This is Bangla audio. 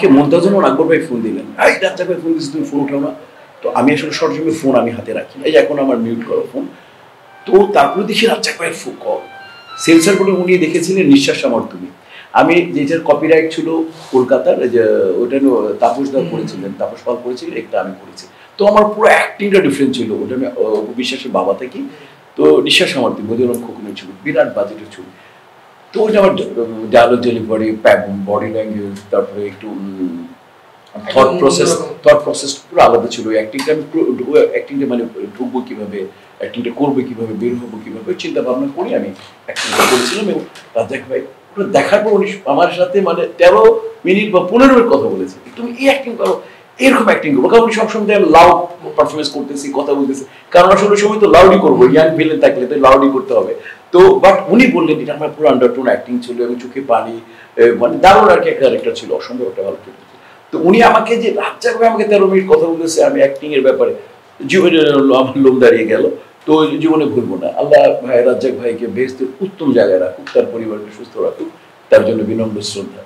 আমাকে মুনতাজুর আকবর ভাই ফোন দিলেন, এই রাজ্জাক ভাই ফোন দিচ্ছি, তুমি ফোন উঠাও না। তো আমি আসলে সরাসরি ফোন আমি হাতে রাখি, এই এখন আমার মিউট করো ফোন। তো তারপরে দেখি রাজ্জাক ভাইয়ের কল। সেন্সার বোর্ডে উনি দেখেছিলেন নিঃশ্বাস আমার তুমি। আমি যেটার কপিরাইট ছিল কলকাতার, যে ওটা তাপস দা করেছিলেন, তাপস পাল করেছিলেন, একটা আমি করেছি। তো আমার পুরো অ্যাক্টিংটা ডিফারেন্ট ছিল, ওটা আমি বিশ্বাসের বাবা থেকে। তো নিঃশ্বাস আমার তুমি বদিউল খোকনের ছবি, বিরাট বাজেটের ছবি। তো ওইটা আমার ডায়ালগ ডেলিভারি, বডি ল্যাঙ্গুয়েজ, তারপরে একটু থট প্রসেস পুরো আলাদা ছিল। অ্যাক্টিংটা আমি অ্যাক্টিংটা মানে ঢুকবো কীভাবে, অ্যাক্টিংটা করবো কীভাবে, বের হবো কীভাবে, চিন্তা ভাবনা করে আমি অ্যাক্টিংটা করেছিলাম। এবং রাজ্জাক ভাই ওটা দেখার পর উনি আমার সাথে মানে 13 মিনিট বা 15 মিনিট কথা বলেছে, তুমি এই অ্যাক্টিং করো, এরকম অ্যাক্টিং করবো। কারণ উনি সবসময় আমি লাউড পারফরমেন্স করতেছি, কথা বলতেছি, কারণ আসলে সময় তো লাউডই করবো, ইয়াং ভিলেন থাকলে তো লাউডই করতে হবে। তো বাট উনি বললেন এটা আমার পুরো আন্ডারটোন অ্যাক্টিং ছিল, এবং চোখে পানি, মানে দারুণ আর কি একটা ক্যারেক্টার ছিল, অসম্ভব একটা ভালো ক্যারেক্টার। তো উনি আমাকে যে রাজ্জাক ভাই আমাকে 13 মিনিট কথা বলতেছে আমি অ্যাক্টিং এর ব্যাপারে, জীবনে আমার লোম দাঁড়িয়ে গেল। তো জীবনে ভুলবো না। আল্লাহ ভাই রাজ্জাক ভাইকে বেহেশতের উত্তম জায়গায় রাখুক, তার পরিবারকে সুস্থ রাখুক, তার জন্য বিনম্র শ্রদ্ধা।